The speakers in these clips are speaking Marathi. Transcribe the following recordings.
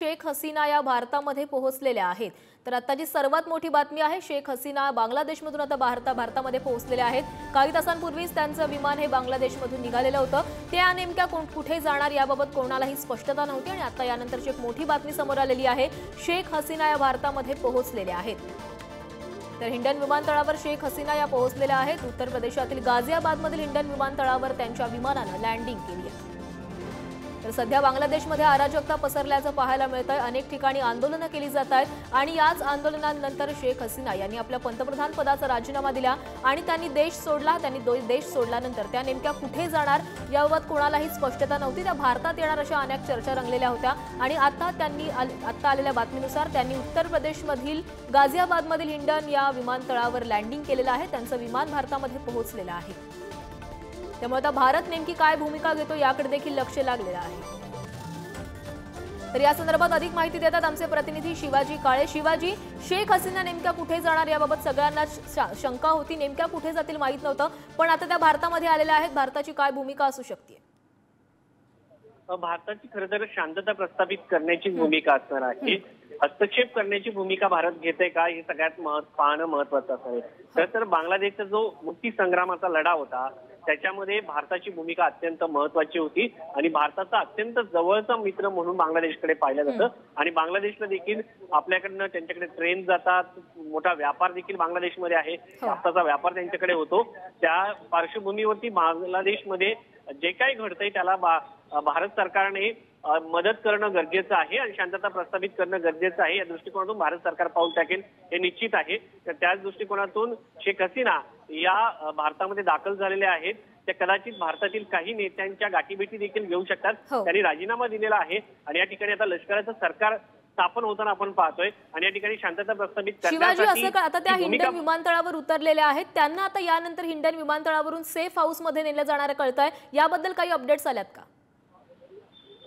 शेख हसीना या भारतामध्ये पोहोचलेल्या आहेत। तर आताची सर्वात मोठी बातमी आहे, शेख हसीना बांगलादेशमधून आता भारतामध्ये पोहोचलेल्या आहेत। काही तासांपूर्वीच त्यांचं विमान हे बांगलादेशमधून निघालेलं होतं। ते नेमक्या कुठे जाणार याबाबत कोणालाही स्पष्टता नव्हती आणि आता यानंतरची एक मोठी बातमी समोर आलेली आहे, शेख हसीना या भारतामध्ये पोहोचलेल्या आहेत। तर हिंडन विमानतळावर शेख हसीना या पोहोचलेल्या आहेत। उत्तर प्रदेशातील गाझियाबादमधील हिंडन विमानतळावर त्यांच्या विमानानं लँडिंग केली आहे। तर सध्या बांगलादेशमध्ये अराजकता पसरल्याचं पाहायला मिळतंय। अनेक ठिकाणी आंदोलनं केली जात आहेत आणि याच आंदोलनानंतर शेख हसीना यांनी आपल्या पंतप्रधान पदाचा राजीनामा दिला आणि त्यांनी देश सोडला। देश सोडल्यानंतर त्या नेमक्या कुठे जाणार याबाबत कोणालाही स्पष्टता नव्हती। त्या भारतात येणार अशा अनेक चर्चा रंगलेल्या होत्या आणि आता आलेल्या बातमीनुसार त्यांनी उत्तर प्रदेशमधील गाझियाबादमधील हिंडन या विमानतळावर लँडिंग केलेलं आहे। त्यांचं विमान भारतामध्ये पोहोचलेलं आहे। त्यामुळे आता भारत नेमकी काय भूमिका घेतो याकडे देखील लक्ष लागलेलं आहे। तर या संदर्भात अधिक माहिती देतात आमचे प्रतिनिधी शिवाजी काळे। शिवाजी, शेख हसीना नेमक्या कुठे जाणार याबाबत सगळ्यांना शंका होती, नेमक्या कुठे जातील माहित नव्हतं, पण आता त्या भारतामध्ये आलेल्या आहेत। भारताची काय भूमिका असू शकते? भारताची खरं तर शांतता प्रस्थापित करण्याची भूमिका असणार आहे। हस्तक्षेप करण्याची भूमिका भारत घेते का हे सगळ्यात पाहणं महत्वाचं आहे। खरं तर बांगलादेशचा जो मुक्ती संग्रामाचा लढा होता त्याच्यामध्ये भारताची भूमिका अत्यंत महत्वाची होती आणि भारताचा अत्यंत जवळचा मित्र म्हणून बांगलादेशकडे पाहिलं जातं आणि बांगलादेशला देखील आपल्याकडनं त्यांच्याकडे ट्रेन जातात, मोठा व्यापार देखील बांगलादेशमध्ये आहे, कापसाचा व्यापार त्यांच्याकडे होतो। त्या पार्श्वभूमीवरती बांगलादेशमध्ये जे काही घडतंय त्याला भारत सरकारने मदत करणं गरजेचं आहे आणि शांतता प्रस्थापित करणं गरजेचं आहे। या दृष्टिकोनातून भारत सरकार पाऊल टाकेल हे निश्चित आहे। तर त्याच दृष्टिकोनातून शेख हसीना या भारतामध्ये दाखल झालेल्या आहेत। त्या कदाचित भारतातील काही नेत्यांच्या गाठीभेटी देखील घेऊ शकतात। त्यांनी राजीनामा दिलेला आहे आणि या ठिकाणी आता लष्कराचं सरकार स्थापन होताना आपण पाहतोय आणि या ठिकाणी शांतता प्रस्थापित करण्यासाठी आता त्या हिंडन विमानतळावर उतरलेल्या आहेत, त्यांना आता यानंतर हिंडन विमानतळावरून सेफ हाऊस मध्ये नेलं जाणार कळतंय। याबद्दल काही अपडेट्स आल्यात का?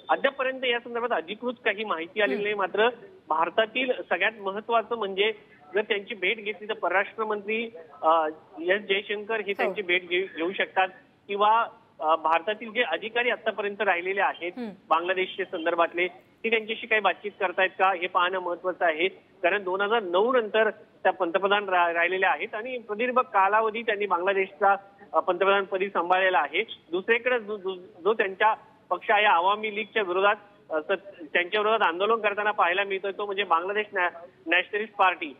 अद्यापर्यंत या संदर्भात अधिकृत काही माहिती आलेली नाही। मात्र भारतातील सगळ्यात महत्वाचं म्हणजे जर त्यांची भेट घेतली तर परराष्ट्र मंत्री एस जयशंकर हे त्यांची भेट घेऊ शकतात किंवा भारतातील जे अधिकारी आतापर्यंत राहिलेले आहेत बांगलादेशच्या संदर्भातले ते त्यांच्याशी काही बातचीत करतायत का हे पाहणं महत्वाचं आहे। कारण 2009 नंतर त्या पंतप्रधान राहिलेल्या आहेत आणि प्रदीर्घ कालावधी त्यांनी बांगलादेशचा पंतप्रधानपदी सांभाळलेला आहे। दुसरीकडे जो त्यांच्या पक्ष आहे आवामी लीगच्या विरोधात त्यांच्या विरोधात आंदोलन करताना पाहायला मिळतोय तो म्हणजे बांगलादेश नॅशनलिस्ट पार्टी।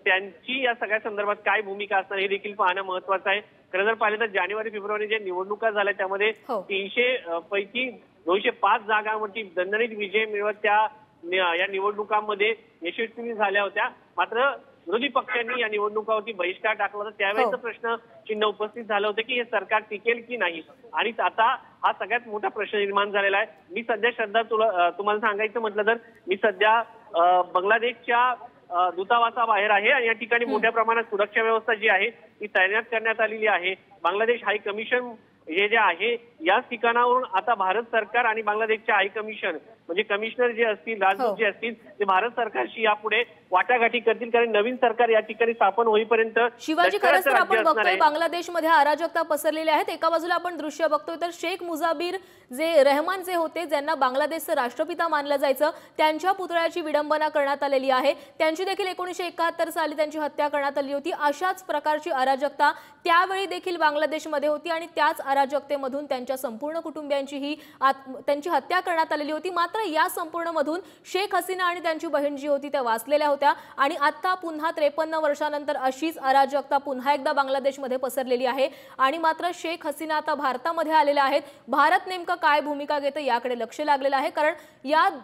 त्यांची या सगळ्या संदर्भात काय भूमिका असणार हे देखील पाहणं महत्वाचं आहे। खरं जर पाहिलं तर जानेवारी फेब्रुवारी ज्या निवडणुका झाल्या त्यामध्ये 300 पैकी 205 जागांवरती दणदणीत विजय मिळवत त्या या निवडणुकांमध्ये यशस्वी झाल्या होत्या। मात्र विरोधी पक्षांनी या निवडणुकावरती बहिष्कार टाकला होता। त्यावेळेचा प्रश्न चिन्ह उपस्थित झालं होतं की हे सरकार टिकेल की नाही आणि आता हा सगळ्यात मोठा प्रश्न निर्माण झालेला आहे। मी सध्या तुम्हाला सांगायचं म्हटलं तर मी सध्या बांगलादेशच्या दूतावासाबाहेर आहे आणि या ठिकाणी मोठ्या प्रमाणात सुरक्षा व्यवस्था जी आहे ती तैनात करण्यात आलेली आहे। बांगलादेश हाय कमिशन हे जे आहे याच ठिकाणावरून आता भारत सरकार आणि बांगलादेशच्या हाय कमिशन म्हणजे कमिशनर जे असतील राजदूत जे असतील ते भारत सरकारशी यापुढे वाटाघाटी करतील। कारण नवीन सरकार या ठिकाणी स्थापन होईपर्यंत शिवाजी खरंच तर आपण बघतोय बांगलादेशमध्ये अराजकता पसरलेली आहेत। एका बाजूला आपण दृश्य बघतोय तर शेख मुजाबिर जे रहमान जे होते ज्यांना बांगलादेशचं राष्ट्रपिता मानलं जायचं त्यांच्या पुतळ्याची विडंबना करण्यात आलेली आहे। त्यांची देखील 1971 साली त्यांची हत्या करण्यात आली होती। अशाच प्रकारची अराजकता त्यावेळी देखील बांगलादेशमध्ये होती आणि त्याच अराजकतेमधून त्यांच्या संपूर्ण कुटुंबियांची त्यांची हत्या करण्यात आलेली होती। मात्र या संपूर्ण मधून शेख हसीना आणि त्यांची बहीण जी होती त्या वाचलेल्या होत्या आणि आता पुन्हा 53 वर्षानंतर अशीच अराजकता पुन्हा एकदा बांगलादेशमध्ये पसरलेली आहे आणि मात्र शेख हसीना आता भारतामध्ये आलेल्या आहेत। भारत नेमका काय भूमिका घेतं याकडे लक्ष लागलेलं आहे। कारण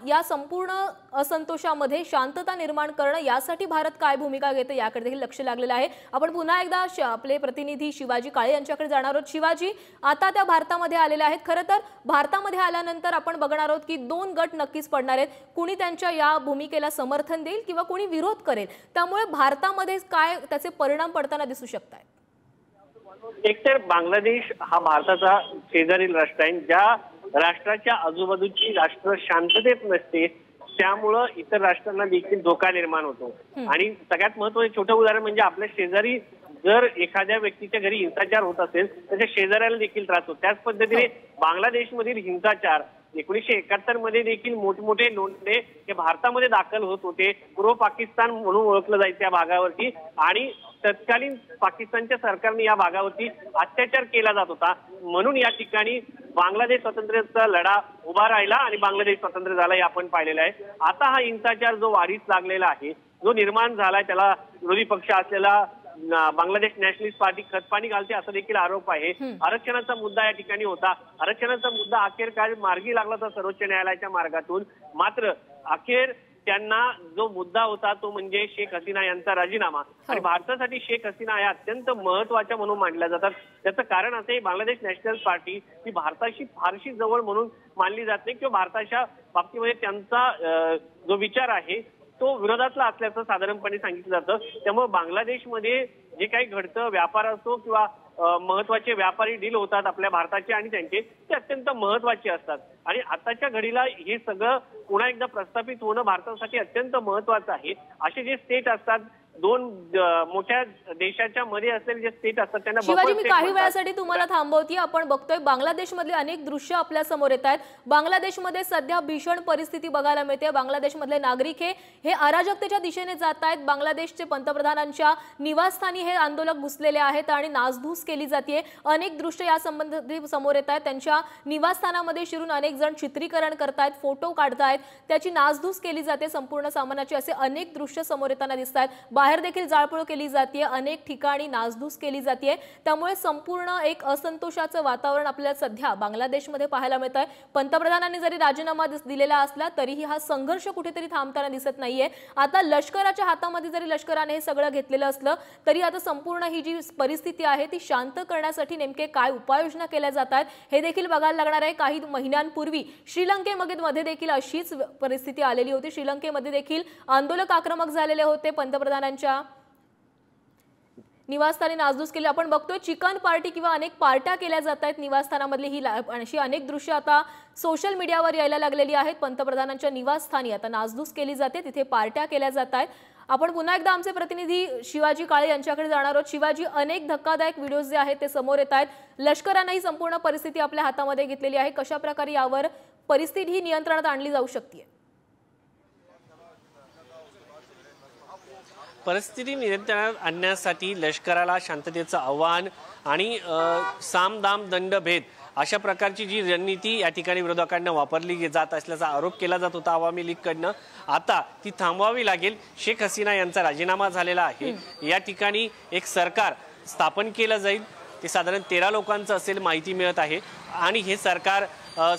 या संपूर्ण असंतोषामध्ये शांतता निर्माण करणं यासाठी भारत काय भूमिका घेतं याकडे देखील लक्ष लागलेलं आहे। आपण पुन्हा एकदा आपले प्रतिनिधी शिवाजी काळे यांच्याकडे जाणार आहोत। शिवाजी, आता त्या भारतामध्ये आलेल्या आहेत। खरं तर भारतामध्ये आल्यानंतर आपण बघणार आहोत की दोन गट नक्कीच पडणार आहेत। कुणी त्यांच्या या भूमिकेला समर्थन देईल किंवा कुणी विरोध करेल। त्यामुळे भारतामध्ये काय त्याचे परिणाम पडताना दिसू शकतात? एकतर बांगलादेश हा भारताचा शेजारील राष्ट्र आहे। ज्या राष्ट्राच्या आजूबाजूची राष्ट्र शांततेत नसते त्यामुळं इतर राष्ट्रांना देखील धोका निर्माण होतो आणि सगळ्यात महत्त्वाचं छोटं उदाहरण म्हणजे आपल्या शेजारी जर एखाद्या व्यक्तीच्या घरी हिंसाचार होत असेल तर त्या शेजाऱ्याला देखील त्रास होतो। त्याच पद्धतीने बांगलादेशमधील हिंसाचार 1971 मध्ये देखील मोठमोठे नोंदे हे भारतामध्ये दाखल होत होते। पूर्व पाकिस्तान म्हणून ओळखलं जायचं या भागावरती आणि तत्कालीन पाकिस्तानच्या सरकारने या भागावरती अत्याचार केला जात होता, म्हणून या ठिकाणी बांगलादेश स्वातंत्र्याचा लढा उभा राहिला आणि बांगलादेश स्वतंत्र झाला हे आपण पाहिलेलं आहे। आता हा हिंसाचार जो वाढीस लागलेला आहे, जो निर्माण झालाय, त्याला विरोधी पक्ष असलेला बांगलादेश नॅशनलिस्ट पार्टी खतपाणी घालते असा देखील आरोप आहे। आरक्षणाचा मुद्दा या ठिकाणी होता, आरक्षणाचा मुद्दा अखेर काय मार्गी लागला तर सर्वोच्च न्यायालयाच्या मार्गातून, मात्र अखेर त्यांना जो मुद्दा होता तो म्हणजे शेख हसीना यांचा राजीनामा आणि भारतासाठी शेख हसीना या अत्यंत महत्वाच्या म्हणून मानल्या जातात। त्याचं कारण असं आहे, बांगलादेश नॅशनल पार्टी ही भारताशी फारशी जवळ म्हणून मानली जात नाही किंवा भारताच्या बाबतीमध्ये त्यांचा जो विचार आहे तो विरोधातला असल्याचं साधारणपणे सांगितलं जातं। त्यामुळे बांगलादेशमध्ये जे काही घडतं, व्यापार असो किंवा महत्वाचे व्यापारी डील होतात आपल्या भारताचे आणि त्यांचे, ते अत्यंत महत्वाचे असतात आणि आताच्या घडीला हे सगळं पुन्हा एकदा प्रस्थापित होणं भारतासाठी अत्यंत महत्वाचं आहे। असे जे स्टेट असतात, दोन मोठ्या देशाच्या मध्ये असलेले जे स्टेट असतात त्यांना शिवाजी, मी काही वेळासाठी तुम्हाला थांबवते। आपण बघतोय बांगलादेशमधले अनेक दृश्य आपल्या समोर येत आहेत। बांगलादेशमध्ये सध्या भीषण परिस्थिती बघायला मिळते। बांगलादेशमधले नागरिक हे अराजकतेच्या दिशेने जात आहेत। बांगलादेशचे पंतप्रधानांच्या निवासस्थानी हे आंदोलक घुसलेले आहेत आणि नासधूस केली जाते। अनेक दृश्य या संबंधी समोर येत आहेत। त्यांच्या निवासस्थानामध्ये शिरून अनेक जण चित्रीकरण करतायत, फोटो काढतायत, त्याची नासधूस केली जाते संपूर्ण सामानाची। असे अनेक दृश्य समोर येताना दिसत आहेत। बाहेर देखील जाळपोळ केली जाते, अनेक ठिकाणी नासधूस केली जाते। त्यामुळे संपूर्ण एक असंतोषाचं वातावरण आपल्याला सध्या बांगलादेशमध्ये पाहायला मिळतंय। पंतप्रधानांनी जरी राजीनामा दिलेला असला तरीही हा संघर्ष कुठेतरी थांबताना दिसत नाहीये। आता लष्कराच्या हातामध्ये जरी लष्कराने हे सगळं घेतलेलं असलं तरी आता संपूर्ण ही जी परिस्थिती आहे ती शांत करण्यासाठी नेमके काय उपाययोजना केल्या जात आहेत हे देखील बघायला लागणार आहे। काही महिन्यांपूर्वी श्रीलंकेमध्ये देखील अशीच परिस्थिती आलेली होती। श्रीलंकेमध्ये देखील आंदोलक आक्रमक झालेले होते, पंतप्रधानांच्या निवासस्थानी नासधूस केली। आपण बघतोय चिकन पार्टी किंवा अनेक पार्ट्या केल्या जात आहेत निवासस्थानामधली। ही अशी अनेक दृश्य आता सोशल मीडियावर यायला लागलेली आहेत। पंतप्रधानांच्या निवासस्थानी आता नासधूस केली जाते, तिथे पार्ट्या केल्या जात आहेत। आपण पुन्हा एकदा आमचे प्रतिनिधी शिवाजी काळे यांच्याकडे जाणार आहोत। शिवाजी, अनेक धक्कादायक व्हिडिओज जे आहेत ते समोर येत आहेत। लष्कराने ही संपूर्ण परिस्थिती आपल्या हातामध्ये घेतलेली आहे। कशा प्रकारे यावर परिस्थिती ही नियंत्रणात आणली जाऊ शकते? परिस्थिती नियंत्रणात आणण्यासाठी लष्कराला शांततेचं आव्हान आणि साम दाम दंड भेद अशा प्रकारची जी रणनीती या ठिकाणी विरोधकांना वापरली जात असल्याचा आरोप केला जात होता आवामी लीगकडनं, आता ती थांबवावी लागेल। शेख हसीना यांचा राजीनामा झालेला आहे। या ठिकाणी एक सरकार स्थापन केलं जाईल, ते साधारण 13 लोकांचं असेल माहिती मिळत आहे आणि हे सरकार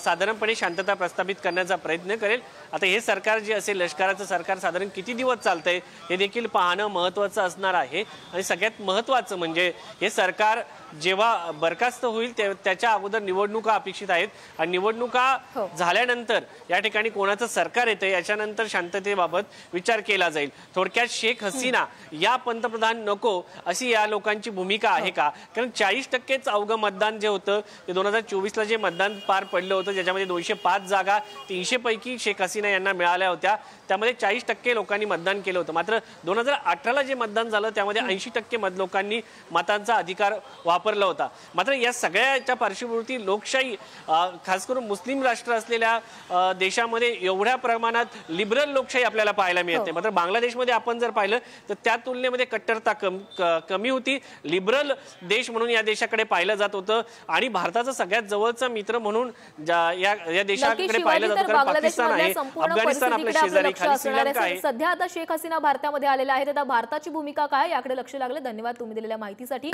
साधारणपणे शांतता प्रस्थापित करण्याचा प्रयत्न करेल। आता हे सरकार जे असेल, लष्कराचं सरकार साधारण किती दिवस चालतंय हे देखील पाहणं महत्त्वाचं असणार आहे आणि सगळ्यात महत्त्वाचं म्हणजे हे सरकार जेव्हा बरखास्त होईल त्याच्या अगोदर निवडणुका अपेक्षित आहेत आणि निवडणुका झाल्यानंतर या ठिकाणी कोणाचं सरकार येतं याच्यानंतर शांततेबाबत विचार केला जाईल। थोडक्यात शेख हसीना या पंतप्रधान नको अशी या लोकांची भूमिका आहे का? कारण 40%च अवघं मतदान जे होतं ते 2024ला जे मतदान पार पडलं होतं, ज्याच्यामध्ये 205 जागा 300 पैकी शेख हसीना यांना मिळाल्या होत्या, त्यामध्ये 40% लोकांनी मतदान केलं होतं। मात्र 2018ला जे मतदान झालं त्यामध्ये 80% लोकांनी मतांचा अधिकार वापरला होता। मात्र या सगळ्याच्या पार्श्वभूमीवरती लोकशाही, खास करून मुस्लिम राष्ट्र असलेल्या देशामध्ये एवढ्या प्रमाणात लिबरल लोकशाही आपल्याला पाहायला मिळते। मात्र बांगलादेशमध्ये आपण जर पाहिलं तर त्या तुलनेमध्ये कट्टरता कमी होती। लिबरल देश म्हणून या देशाकडे पाहिलं जात होतं आणि भारताचा सगळ्यात जवळचा मित्र म्हणून या देशाकडे पाहिलं जात होतं। पाकिस्तान आहे, अफगाणिस्तान आपल्या शेजारी, खाली श्रीलंका आहे। सध्या आता शेख हसीना भारतामध्ये आलेला आहे, आता भारताची भूमिका काय याकडे लक्ष लागले। धन्यवाद तुम्ही दिलेल्या माहितीसाठी।